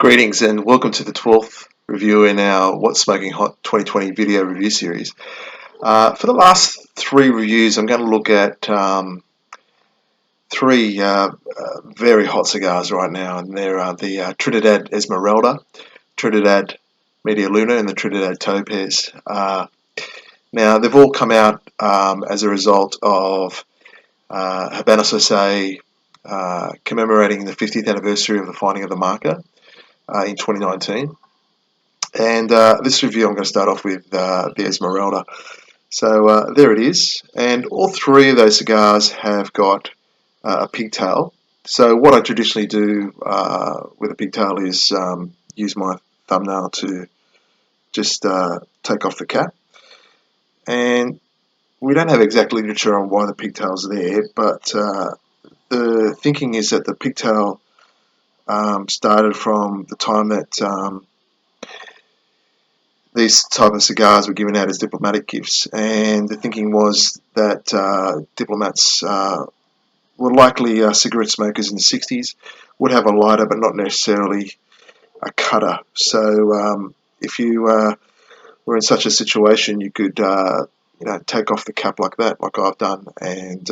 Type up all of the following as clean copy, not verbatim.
Greetings and welcome to the 12th review in our What's Smoking Hot 2020 video review series. For the last three reviews, I'm going to look at three very hot cigars right now, and they're the Trinidad Esmeralda, Trinidad Media Luna, and the Trinidad Topaz. Now, they've all come out as a result of Habanos SA commemorating the 50th anniversary of the finding of the marker in 2019. And this review, I'm going to start off with the Esmeralda. So there it is, and all three of those cigars have got a pigtail. So what I traditionally do with a pigtail is use my thumbnail to just take off the cap. And we don't have exact literature on why the pigtail's there, but the thinking is that the pigtail started from the time that these type of cigars were given out as diplomatic gifts, and the thinking was that diplomats were likely cigarette smokers in the 60s, would have a lighter but not necessarily a cutter. So if you were in such a situation, you could take off the cap like that, like I've done, and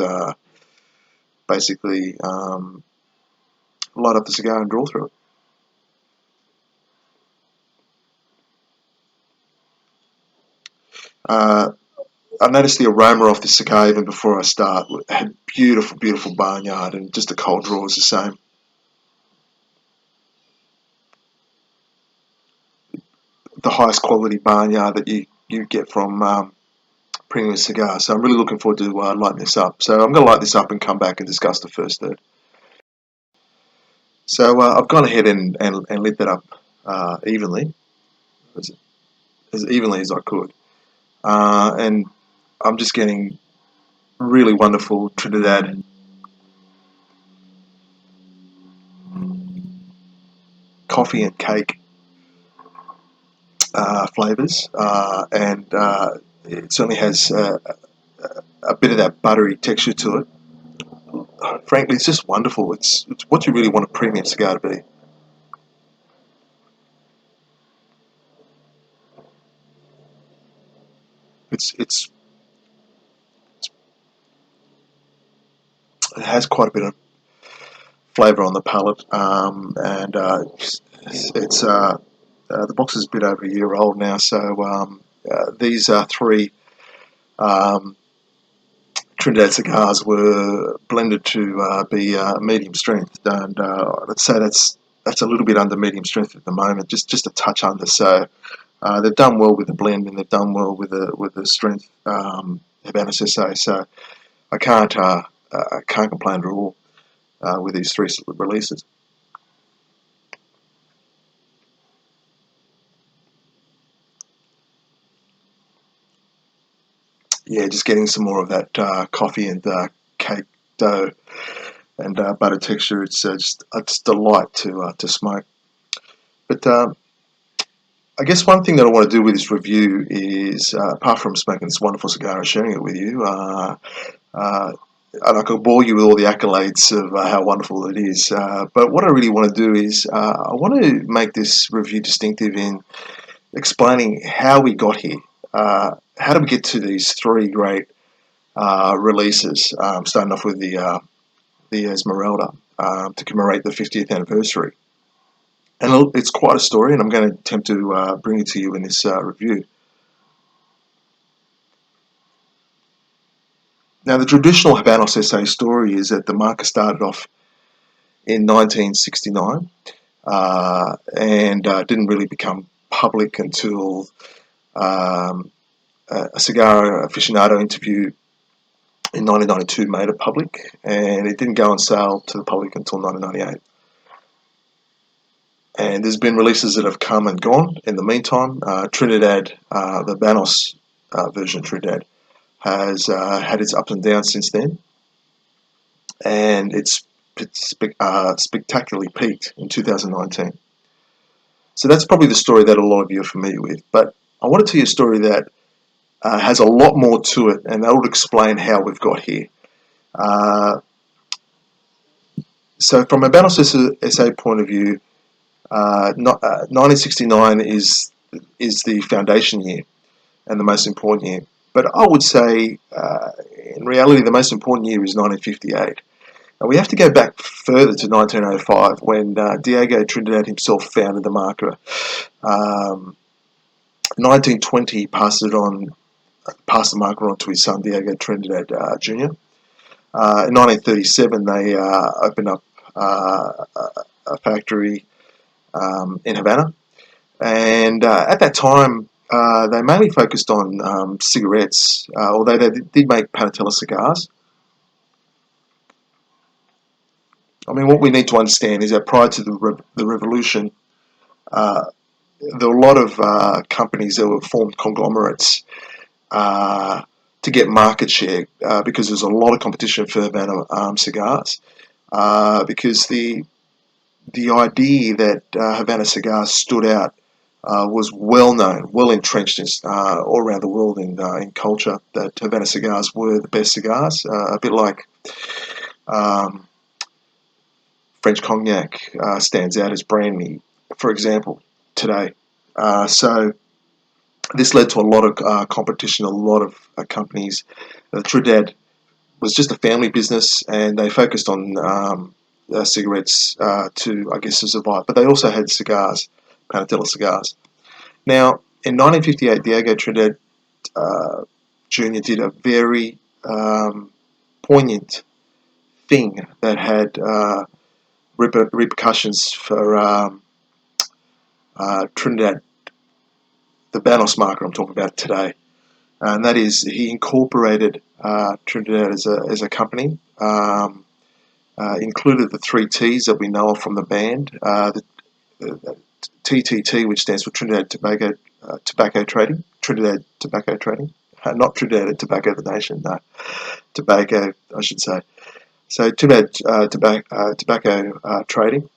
basically light up the cigar and draw through it. I noticed the aroma off the cigar even before I start. It had beautiful, beautiful barnyard, and just a cold draw is the same. The highest quality barnyard that you get from premium cigars. So I'm really looking forward to lighting this up. So I'm going to light this up and come back and discuss the first third. So I've gone ahead and lit that up evenly, as evenly as I could. And I'm just getting really wonderful Trinidad coffee and cake flavors, and it certainly has a bit of that buttery texture to it. Frankly, it's just wonderful. It's what you really want a premium cigar to be. It has quite a bit of flavour on the palate, and it's the box is a bit over a year old now. So these three Trinidad cigars were blended to be medium strength, and let's say that's a little bit under medium strength at the moment, just a touch under. So they've done well with the blend, and they've done well with the strength Habanos SA. So I can't complain at all with these three releases. Yeah, just getting some more of that coffee and cake dough and butter texture. It's just a delight to smoke. But I guess one thing that I want to do with this review is, apart from smoking this wonderful cigar and sharing it with you, and I could bore you with all the accolades of how wonderful it is. But what I really want to do is I want to make this review distinctive in explaining how we got here. How did we get to these three great releases, starting off with the Esmeralda to commemorate the 50th anniversary? And it's quite a story, and I'm going to attempt to bring it to you in this review. Now, the traditional Habanos SA story is that the marker started off in 1969 and didn't really become public until a cigar aficionado interview in 1992 made it public, and it didn't go on sale to the public until 1998. And there's been releases that have come and gone in the meantime. Trinidad, the Habanos version of Trinidad, has had its ups and downs since then, and it's spectacularly peaked in 2019. So that's probably the story that a lot of you are familiar with. But I want to tell you a story that has a lot more to it, and that will explain how we've got here. So from a Habanos SA point of view, 1969 is the foundation year and the most important year. But I would say, in reality, the most important year is 1958. And we have to go back further to 1905 when Diego Trinidad himself founded the marca. 1920 passed the marca on to his son Diego Trinidad Jr. In 1937 they opened up a factory in Havana, and at that time they mainly focused on cigarettes, although they did make Panatella cigars. I mean, what we need to understand is that prior to the revolution, uh, there were a lot of companies that were formed conglomerates uh, to get market share because there's a lot of competition for Havana cigars. Because the idea that Havana cigars stood out was well known, well entrenched all around the world in culture, that Havana cigars were the best cigars, a bit like um, French cognac stands out as brandy, for example, today. So this led to a lot of competition, a lot of companies. Trinidad was just a family business, and they focused on cigarettes to, I guess, to survive. But they also had cigars, Panatella cigars. Now, in 1958, Diego Trinidad Jr. did a very poignant thing that had repercussions for Trinidad, the Banos market I'm talking about today. And that is, he incorporated Trinidad as a company, included the three T's that we know of from the band, the TTT, which stands for Trinidad Tobacco Trading, Trinidad Tobacco Trading, not Trinidad Tobacco the nation, no, tobacco, I should say. So Trinidad Tobacco Trading,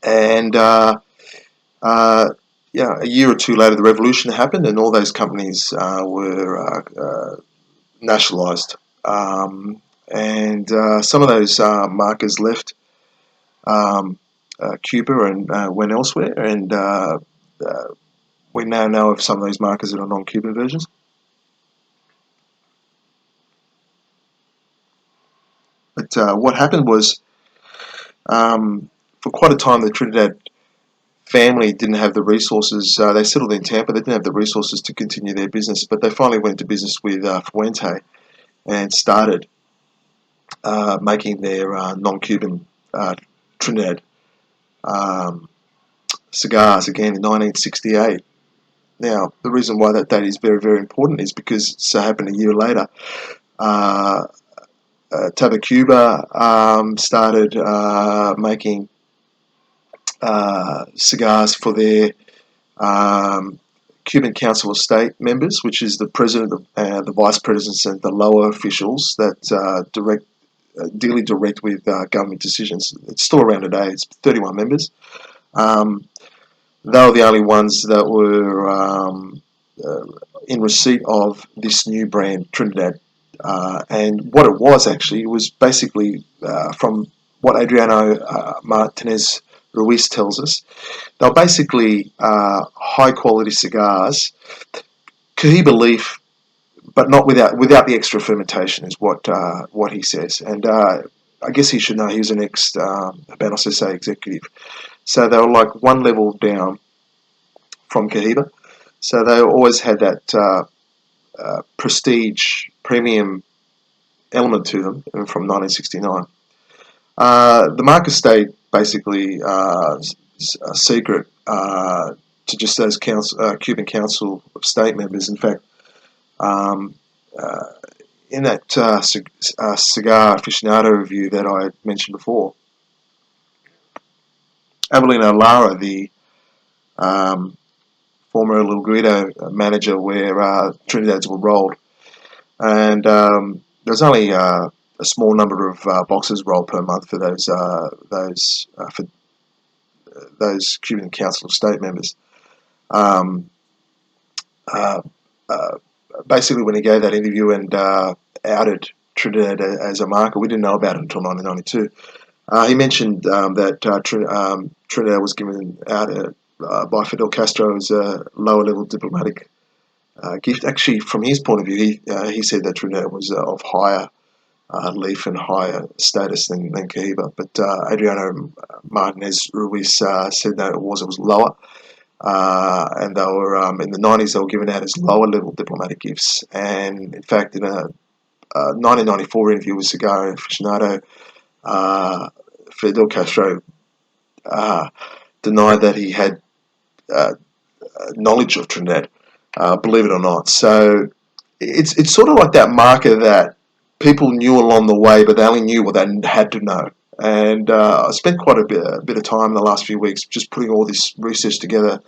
and yeah, a year or two later, the revolution happened, and all those companies were nationalised. And some of those markers left Cuba and went elsewhere, and we now know of some of those markers that are non-Cuban versions. But what happened was, for quite a time, the Trinidad family didn't have the resources. They settled in Tampa. They didn't have the resources to continue their business, but they finally went into business with Fuente and started making their non-Cuban Trinidad um, cigars again in 1968. Now, the reason why that date is very, very important is because it so happened a year later, uh, Tabacuba started making cigars for their um, Cuban Council of State members, which is the president, the vice presidents, and the lower officials that deal direct with government decisions. It's still around today. It's 31 members. Um, they were the only ones that were in receipt of this new brand, Trinidad. And what it was actually, it was basically from what Adriano Martinez Ruiz tells us, they were basically high quality cigars, Cohiba leaf, but not without the extra fermentation, is what he says. And I guess he should know, he was an ex Habanos SA executive. So they were like one level down from Cohiba. So they always had that prestige, premium element to them from 1969. The market stayed basically a secret to just those Cuban Council of State members. In fact, um, uh, in that cigar aficionado review that I mentioned before, Avelino Lara, the um, former El Guido manager where Trinidad's were rolled, and there's only a small number of boxes rolled per month for those Cuban Council of State members. Um, uh, uh, Basically, when he gave that interview and outed Trinidad as a marker, we didn't know about it until 1992. He mentioned that Trinidad was given out by Fidel Castro as a lower level diplomatic gift. Actually, from his point of view, he said that Trinidad was of higher leaf and higher status than Cuba. But Adriano Martinez Ruiz said that it was lower. And they were in the 90s. They were given out as lower level diplomatic gifts. And in fact, in a 1994 interview with Cigar Aficionado, Fidel Castro uh, denied that he had uh, knowledge of Trinidad, believe it or not. So it's sort of like that marker that people knew along the way, but they only knew what they had to know. And I spent quite a bit of time in the last few weeks just putting all this research together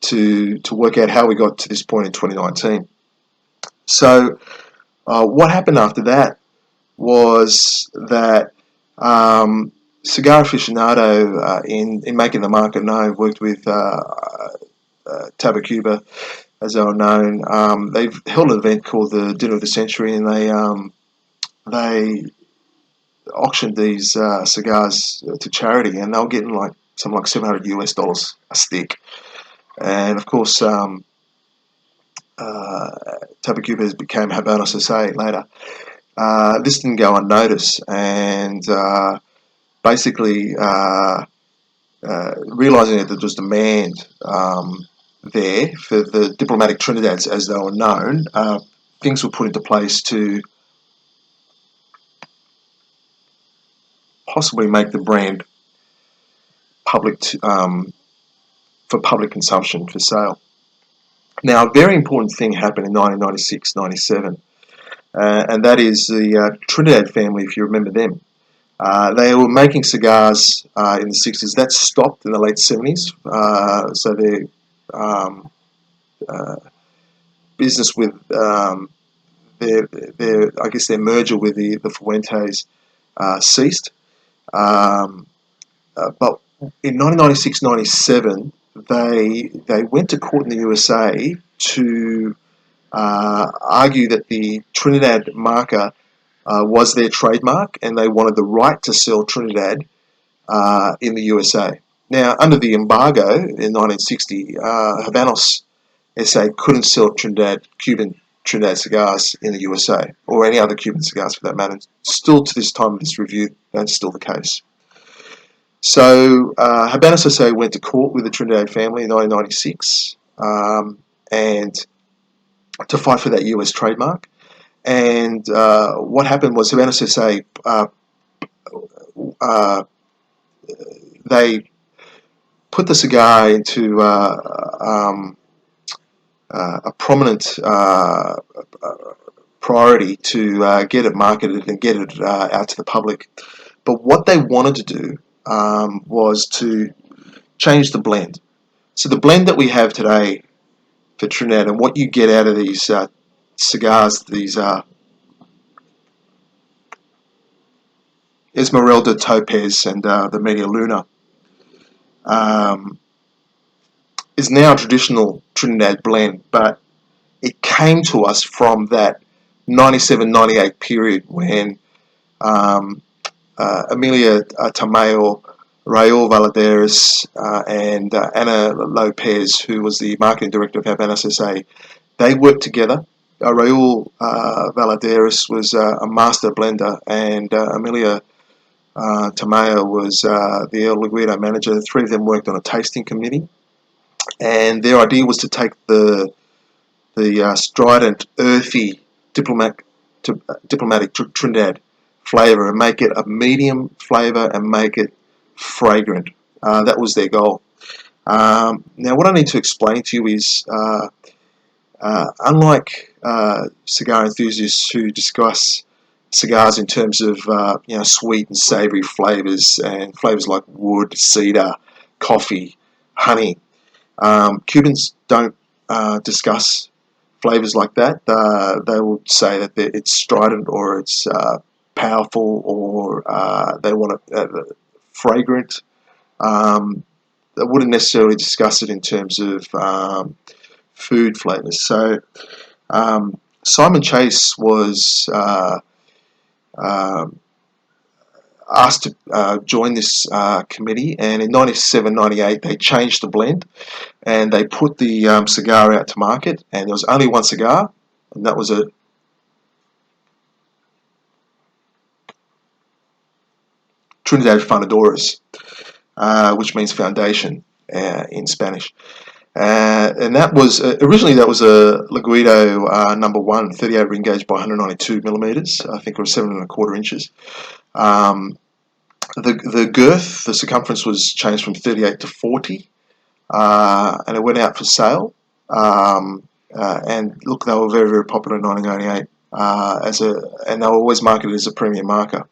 to work out how we got to this point in 2019. So what happened after that was that Cigar Aficionado, in making the market known, worked with Tabacuba, as they were known. They've held an event called the Dinner of the Century, and they auctioned these cigars to charity, and they were getting like something like $700 a stick. And of course, Tabacuba became Habanos SA later. This didn't go unnoticed, and basically realizing that there was demand there for the diplomatic Trinidadians as they were known, things were put into place to possibly make the brand public for public consumption for sale. Now, a very important thing happened in 1996-97, and that is the Trinidad family, if you remember them. They were making cigars in the 60s. That stopped in the late 70s. So their business with I guess their merger with the Fuentes ceased. But in 1996-97, they went to court in the USA to argue that the Trinidad marker was their trademark, and they wanted the right to sell Trinidad in the USA. Now, under the embargo in 1960, Habanos SA couldn't sell Cuban Trinidad cigars in the USA, or any other Cuban cigars for that matter. Still to this time of this review, that's still the case. So Habanos SA went to court with the Trinidad family in 1996 and to fight for that US trademark. And what happened was Habanos SA they put the cigar into a prominent priority to get it marketed and get it out to the public. But what they wanted to do was to change the blend. So the blend that we have today for Trinidad and what you get out of these cigars, these Esmeralda, Topaz, and the Media Luna, is now a traditional Trinidad blend, but it came to us from that 97-98 period when Emilia Tamayo, Raul Valadares, and Ana Lopez, who was the marketing director of Habanos SA, they worked together. Raul Valadares was a master blender, and Emilia Tamayo was the El Guido manager. The three of them worked on a tasting committee, and their idea was to take the strident, earthy, diplomatic Trinidad flavour and make it a medium flavour and make it fragrant. That was their goal. Now, what I need to explain to you is, unlike cigar enthusiasts who discuss cigars in terms of sweet and savoury flavours and flavours like wood, cedar, coffee, honey, Cubans don't discuss flavors like that. They will say that it's strident or it's powerful, or they want it fragrant. They wouldn't necessarily discuss it in terms of food flavors. So Simon Chase was asked to join this committee, and in 97, 98 they changed the blend and they put the cigar out to market, and there was only one cigar, and that was a Trinidad Fundadores, which means foundation in Spanish. And that was originally that was a Laguido number 1, 38 ring gauge by 192 millimeters. I think it was 7.25 inches. The girth, the circumference was changed from 38 to 40, and it went out for sale. And look, they were very, very popular in 1988 and they were always marketed as a premium marker.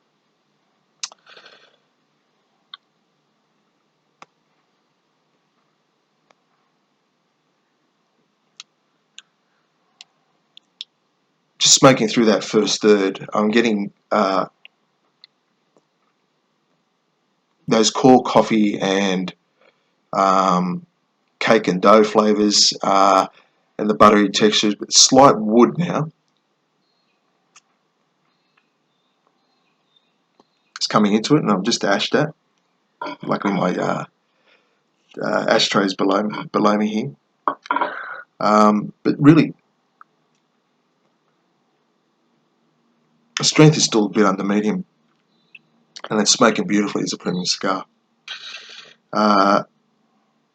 Just smoking through that first third, I'm getting those core coffee and cake and dough flavors and the buttery textures, but slight wood now. It's coming into it, and I've just ashed that. Luckily, my ashtray is below me here. But really, the strength is still a bit under medium, and it's smoking beautifully as a premium cigar.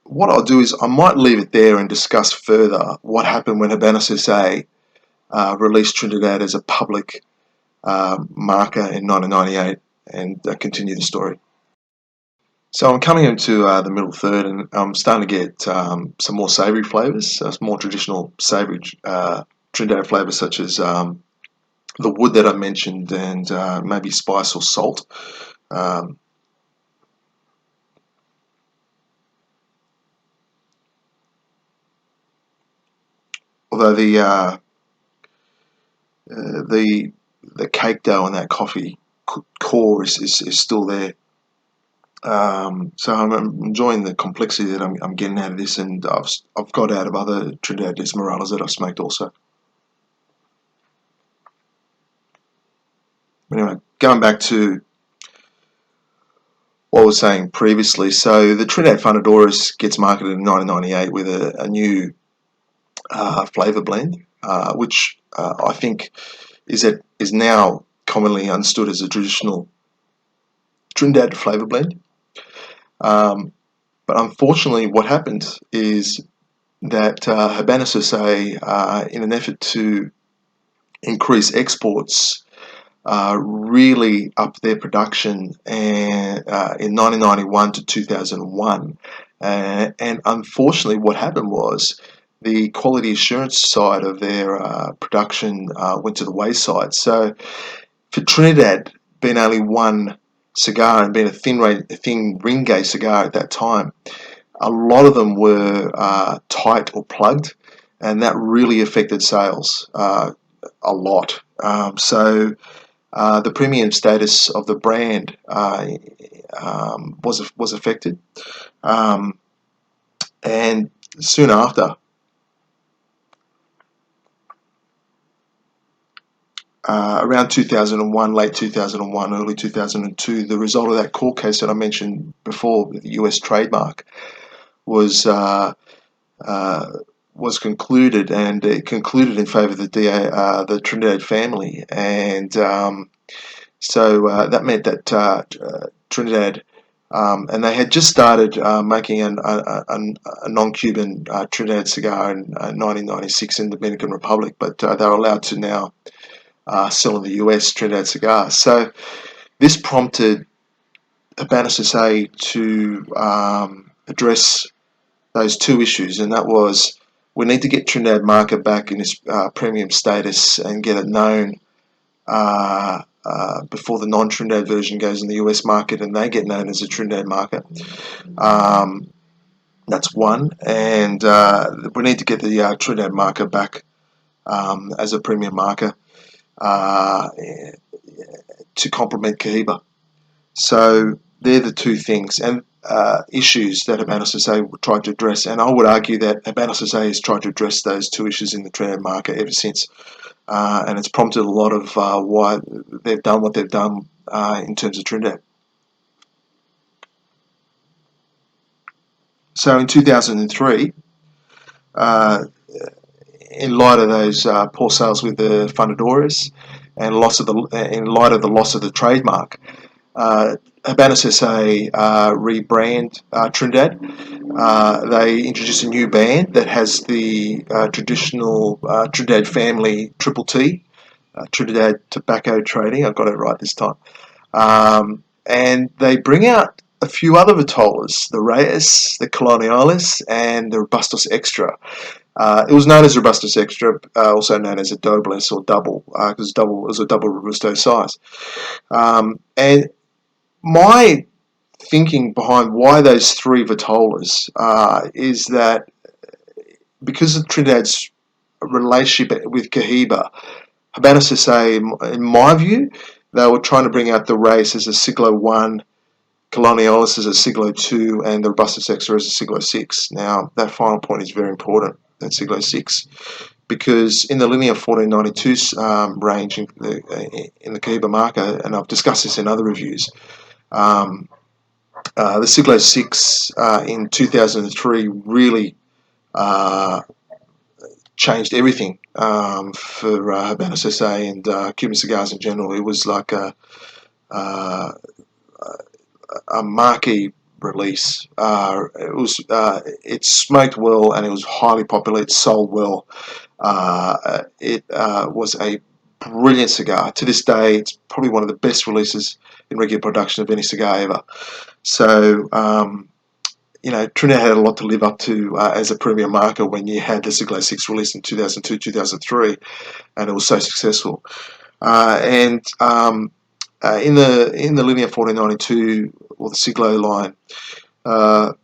What I'll do is I might leave it there and discuss further what happened when Habanos SA released Trinidad as a public marker in 1998 and continue the story. So I'm coming into the middle third, and I'm starting to get some more savoury flavours, some more traditional savoury Trinidad flavours such as the wood that I mentioned and maybe spice or salt. Although the cake dough and that coffee core is still there. So I'm enjoying the complexity that I'm getting out of this, and I've got out of other Trinidad Esmeraldas that I've smoked also. Anyway, going back to what I was saying previously, so the Trinidad Fundadores gets marketed in 1998 with a new flavour blend, which I think is now commonly understood as a traditional Trinidad flavour blend. But unfortunately, what happened is that Habanos SA, in an effort to increase exports, really upped their production in 1991 to 2001. And unfortunately, what happened was the quality assurance side of their production went to the wayside. So for Trinidad, being only one cigar and being a thin ring gauge cigar at that time, a lot of them were tight or plugged, and that really affected sales a lot. So the premium status of the brand was affected, and soon after, around 2001, late 2001, early 2002, the result of that court case that I mentioned before, the US trademark, was concluded, and it concluded in favour of the Trinidad family, and so that meant that Trinidad, and they had just started making a non-Cuban Trinidad cigar in 1996 in the Dominican Republic, but they were allowed to now sell in the US Trinidad cigars. So this prompted Habanos SA to address those two issues, and that was, we need to get Trinidad market back in its premium status and get it known before the non-Trinidad version goes in the US market and they get known as a Trinidad market. That's one, and we need to get the Trinidad marker back as a premium marker to complement Cohiba. So they're the two things and issues that Habanos SA tried to address, and I would argue that Habanos SA has tried to address those two issues in the Trinidad market ever since, and it's prompted a lot of why they've done what they've done in terms of Trinidad. So in 2003, uh, in light of those poor sales with the Fundadores and in light of the loss of the trademark, Habanos SA rebrand Trinidad. They introduced a new band that has the traditional Trinidad family triple T, Trinidad Tobacco Trading. I've got it right this time. And they bring out a few other Vitolas, the Reyes, the Colonialis, and the Robustus Extra. It was known as Robustus Extra, also known as a Dobless or double, because it was a double Robusto size. And my thinking behind why those three Vitolas is that because of Trinidad's relationship with Cohiba, Habanos SA, in my view, they were trying to bring out the race as a Siglo 1, Colonialis as a Siglo 2, and the Robustus Extra as a Siglo 6. Now, that final point is very important, that Siglo 6, because in the Linear 1492 range in the Cohiba marker, and I've discussed this in other reviews, the Siglo 6 in 2003 really changed everything for Habanos SA and Cuban cigars in general. It was like a marquee release. It smoked well and it was highly popular. It sold well. It was a brilliant cigar. To this day, it's probably one of the best releases in regular production of any cigar ever. So, Trinidad had a lot to live up to as a premium marker when you had the Siglo 6 released in 2002, 2003, and it was so successful. In the Linear 1492 or the Siglo line, I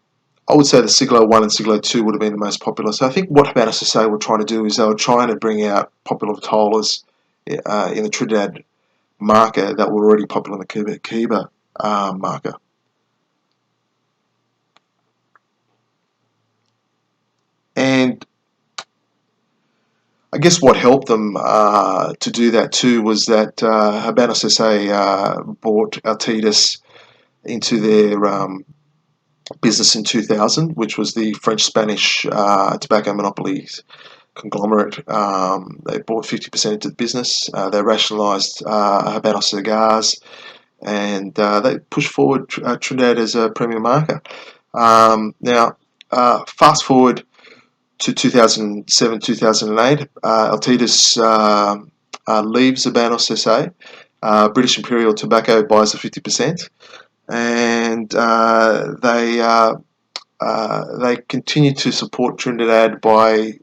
would say the Siglo 1 and Siglo 2 would have been the most popular. So I think what Habanos SA were trying to do is they were trying to bring out popular Vitolas in the Trinidad marker that were already popular in the Cohiba marker. And I guess what helped them to do that too was that Habanos SA bought Altitas into their business in 2000, which was the French-Spanish tobacco monopolies conglomerate. They bought 50% into the business. They rationalised Habanos cigars, and they pushed forward Trinidad as a premium marker. Now, fast forward to 2007, 2008, Altitas leaves Habanos SA. British Imperial Tobacco buys the 50%, and they continue to support Trinidad by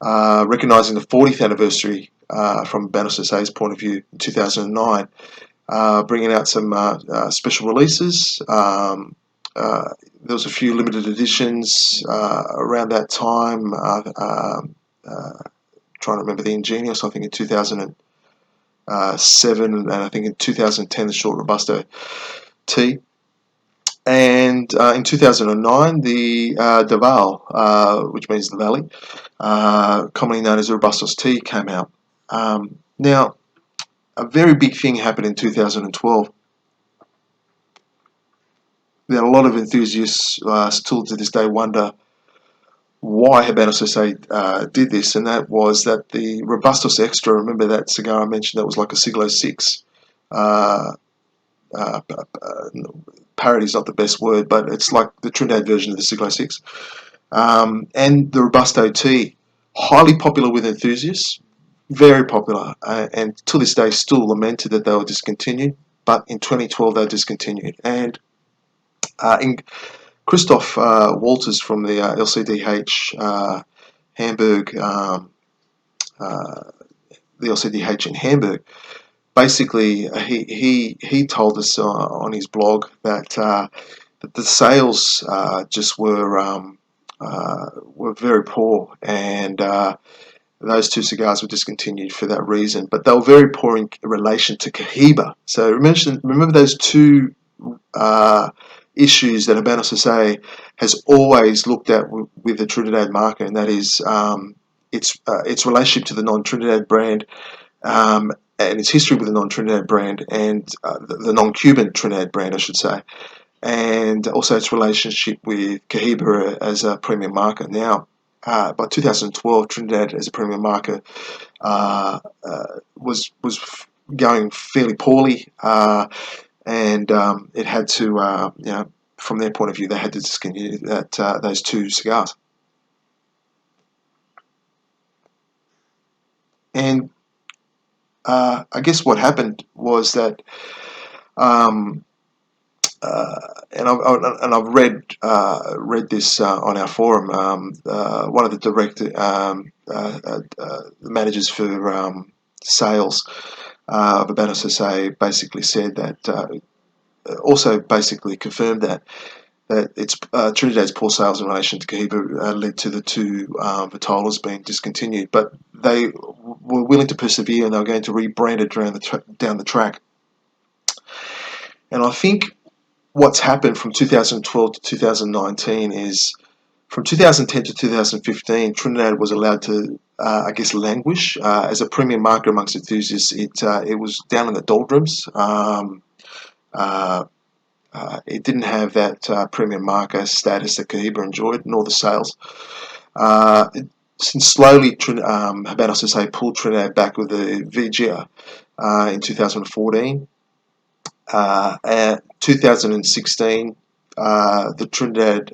recognising the 40th anniversary from Habanos SA's point of view in 2009, bringing out some special releases. There was a few limited editions around that time. Trying to remember the Ingenious, I think in 2007, and I think in 2010 the Short Robusto T. And in 2009, the Deval, which means the Valley, commonly known as the Robustus T, came out. Now, a very big thing happened in 2012. That a lot of enthusiasts still to this day wonder why Habanos SA did this, and that was that the Robustus Extra, remember that cigar I mentioned that was like a Siglo 6, parody is not the best word, but it's like the Trinidad version of the Siglo 6, and the Robusto T, highly popular with enthusiasts, very popular, and to this day still lamented that they were discontinued, but in 2012 they were discontinued. And in Christoph Walters from the LCDH Hamburg, the LCDH in Hamburg, basically he told us on his blog that that the sales just were very poor, and those two cigars were discontinued for that reason. But they were very poor in relation to Cohiba. So remember those two issues that Habanos SA has always looked at with the Trinidad marker, and that is its relationship to the non-Trinidad brand, and its history with the non-Trinidad brand, and the non-Cuban Trinidad brand, I should say. and also its relationship with Cohiba as a premium market. Now, by 2012, Trinidad as a premium market was going fairly poorly, and it had to, from their point of view, they had to discontinue those two cigars. And I guess what happened was that, and I've read this on our forum. One of the managers for sales of Habano Sase basically said that, also basically confirmed that it's Trinidad's poor sales in relation to Cohiba led to the two Vitolas being discontinued, but they were willing to persevere, and they were going to rebrand it down the track. And I think what's happened from 2012 to 2019 is, from 2010 to 2015, Trinidad was allowed to, I guess, languish as a premium market amongst enthusiasts. It was down in the doldrums. It didn't have that premium marker status that Cohiba enjoyed, nor the sales. Since slowly, Habano Sase pulled Trinidad back with the Vigia in 2014. 2016, the Trinidad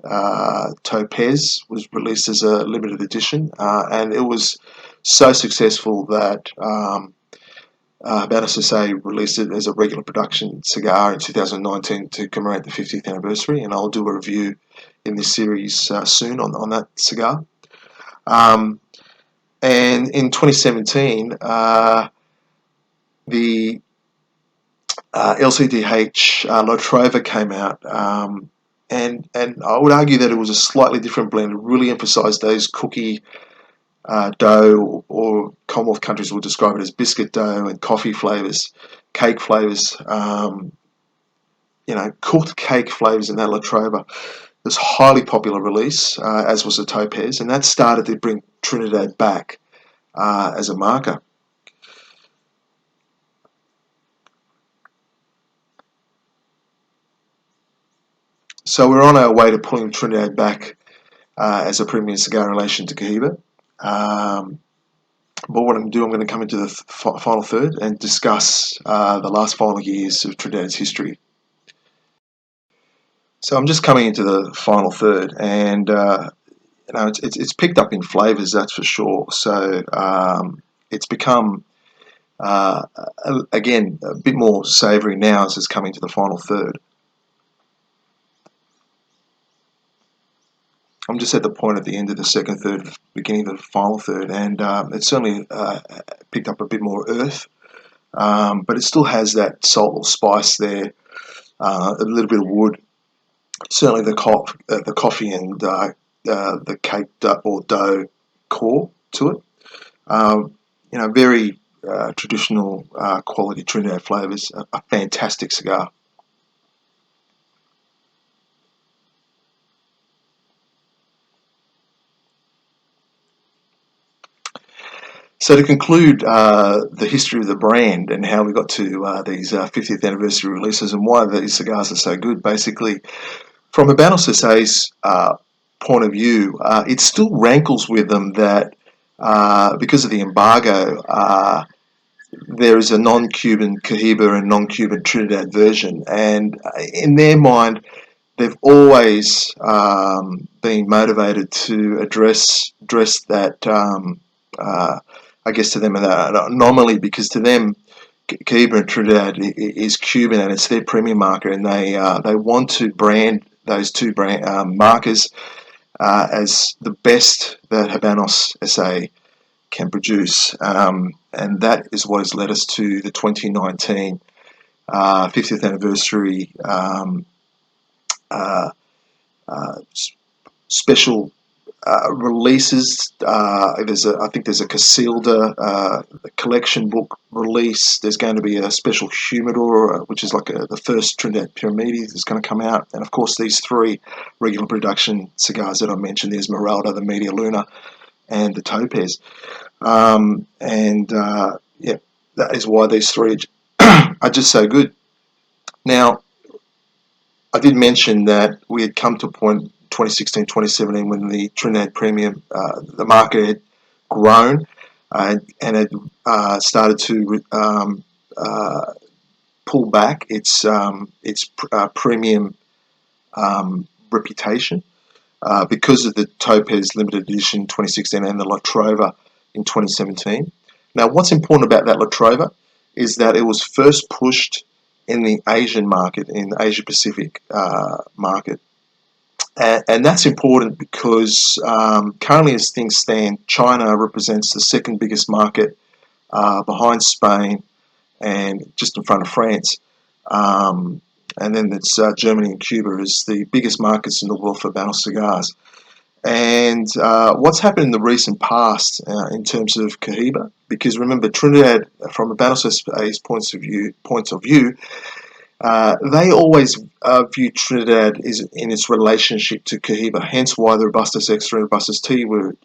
Topaz was released as a limited edition, and it was so successful that Habano Sase released it as a regular production cigar in 2019 to commemorate the 50th anniversary, and I'll do a review in this series soon on that cigar. And in 2017, the LCDH La Trova came out, and I would argue that it was a slightly different blend. It really emphasised those cookie dough, or Commonwealth countries will describe it as biscuit dough and coffee flavours, cake flavours, cooked cake flavours in that La Trova. It was a highly popular release, as was the Topaz, and that started to bring Trinidad back as a marker. So we're on our way to pulling Trinidad back as a premium cigar in relation to Cohiba. But what I'm going to do, I'm going to come into the final third and discuss the last final years of Trinidad's history. So I'm just coming into the final third, and it's picked up in flavours, that's for sure. So it's become again a bit more savoury now as it's coming to the final third. I'm just at the point at the end of the second third, beginning of the final third, and it's certainly picked up a bit more earth, but it still has that salt or spice there, a little bit of wood. Certainly the coffee and the cake or dough core to it. Very traditional quality Trinidad flavours. A fantastic cigar. So to conclude the history of the brand and how we got to these 50th anniversary releases and why these cigars are so good, basically, from Habano Sase's point of view, it still rankles with them that because of the embargo, there is a non-Cuban Cohiba and non-Cuban Trinidad version, and in their mind, they've always been motivated to address that. I guess to them an anomaly, because to them, Cohiba and Trinidad is Cuban and it's their premium marker, and they want to brand those two markers as the best that Habanos SA can produce, and that is what has led us to the 2019 50th anniversary special releases. I think there's a Casilda collection book release. There's going to be a special humidor, which is like the first Trinidad Pyramide that's going to come out. And of course, these three regular production cigars that I mentioned, the Esmeralda, the Media Luna, and the Topaz. That is why these three are just so good. Now, I did mention that we had come to a point 2016, 2017 when the Trinidad Premium, the market had grown and had started to pull back its premium reputation because of the Topaz Limited Edition 2016 and the Latrobe in 2017. Now, what's important about that Latrobe is that it was first pushed in the Asian market, in the Asia Pacific market. And that's important because currently, as things stand, China represents the second biggest market behind Spain and just in front of France. And then it's Germany and Cuba as the biggest markets in the world for Banner cigars. And what's happened in the recent past in terms of Cohiba, because remember Trinidad, from a Banner point of view, they always view Trinidad is in its relationship to Cohiba. Hence why the Robustus Extra and Robustus T were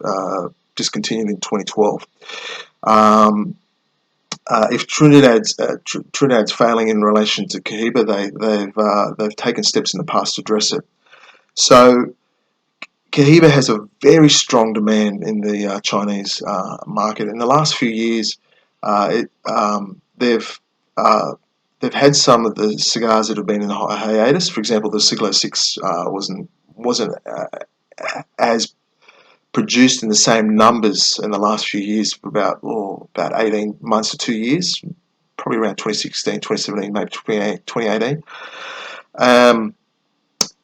discontinued in 2012. If Trinidad's failing in relation to Cohiba, they've taken steps in the past to address it. So Cohiba has a very strong demand in the Chinese market. In the last few years, they've had some of the cigars that have been in a hiatus. For example, the Siglo 6 wasn't as produced in the same numbers in the last few years for about 18 months to 2 years, probably around 2016, 2017, maybe 2018.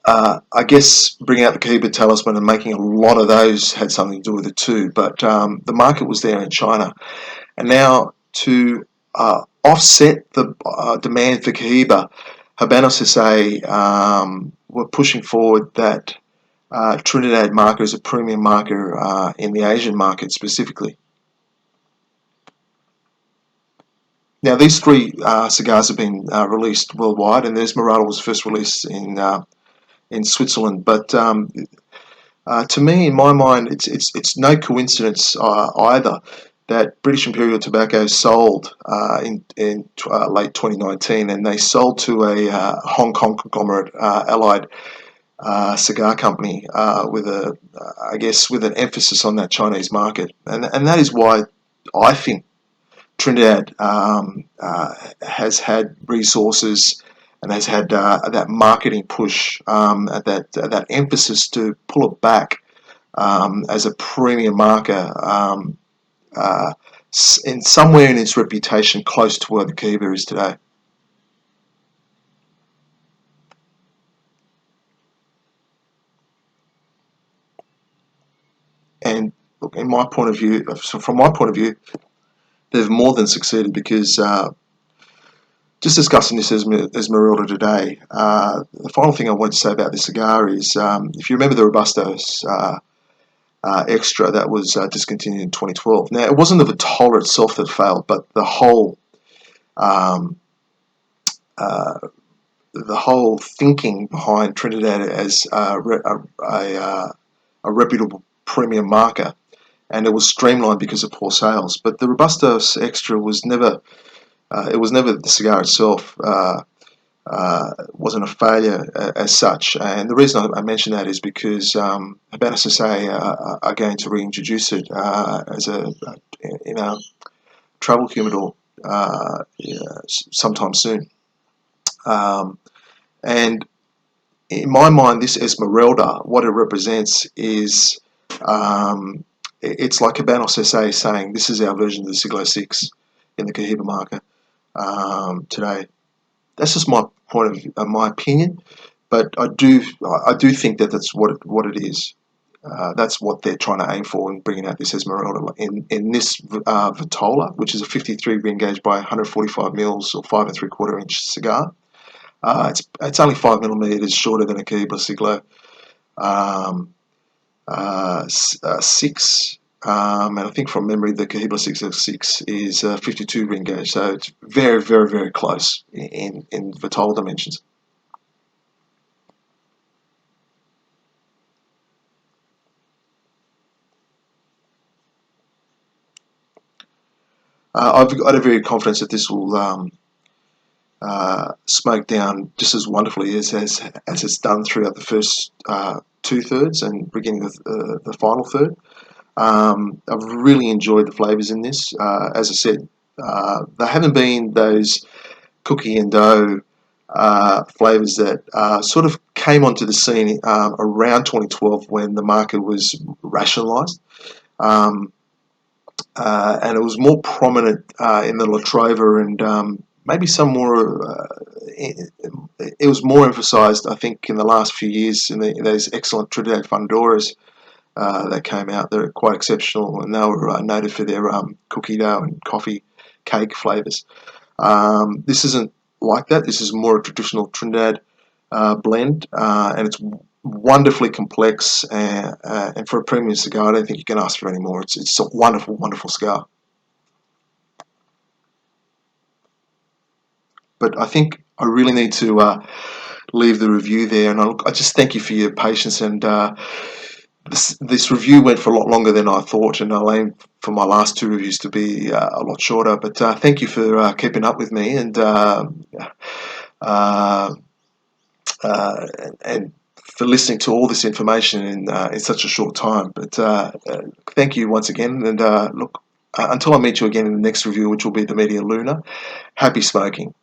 I guess bringing out the Cohiba Talisman and making a lot of those had something to do with it too. But the market was there in China. And now to offset the demand for Cohiba, Habanos SA were pushing forward that Trinidad marker is a premium marker in the Asian market specifically. Now these three cigars have been released worldwide, and the Esmeralda was first released in Switzerland. But to me, in my mind, it's no coincidence either that British Imperial Tobacco sold in late 2019, and they sold to a Hong Kong conglomerate, Allied cigar company, with an emphasis on that Chinese market, and that is why I think Trinidad has had resources and has had that marketing push, that emphasis to pull it back as a premium marker, in somewhere in its reputation close to where the Cohiba is today. And look, in my point of view, from my point of view, they've more than succeeded because just discussing this Esmeralda today, the final thing I want to say about this cigar is if you remember the Robustos Extra that was discontinued in 2012. Now, it wasn't the Vitola itself that failed, but the whole thinking behind Trinidad as a reputable premium marker, and it was streamlined because of poor sales. But the Robustos Extra was never the cigar itself. Wasn't a failure as such, and the reason I mention that is because Habanos SA are going to reintroduce it in a travel humidor sometime soon. And in my mind, this Esmeralda, what it represents is it's like Habanos SA saying this is our version of the Siglo 6 in the Cohiba market today. That's just my my opinion, but I do think that that's what it is. That's what they're trying to aim for in bringing out this Esmeralda in this Vitola, which is a 53 re-engaged by 145 mils or 5 3/4 inch cigar. It's only 5 millimeters shorter than a Cohiba Siglo 6. And I think from memory, the Cohiba 606 is 52 re-engaged, so it's very, very, very close in Vitola dimensions. I've got a very confidence that this will smoked down just as wonderfully as it's done throughout the first 2/3 and beginning of the final third. I've really enjoyed the flavours in this. As I said, they haven't been those cookie and dough flavours that sort of came onto the scene around 2012 when the market was rationalised. Um, and it was more prominent in the Latrobe and maybe some more. It was more emphasised, I think, in the last few years in those excellent Trinidad Fundoras that came out. They're quite exceptional, and they were noted for their cookie dough and coffee cake flavours. This isn't like that. This is more a traditional Trinidad blend, and it's wonderfully complex. And for a premium cigar, I don't think you can ask for any more. It's a wonderful, wonderful cigar. But I think I really need to leave the review there, and I just thank you for your patience. And this review went for a lot longer than I thought, and I'll aim for my last two reviews to be a lot shorter. But thank you for keeping up with me and uh, uh, and for listening to all this information in such a short time. But thank you once again, and look, until I meet you again in the next review, which will be the Media Luna. Happy smoking.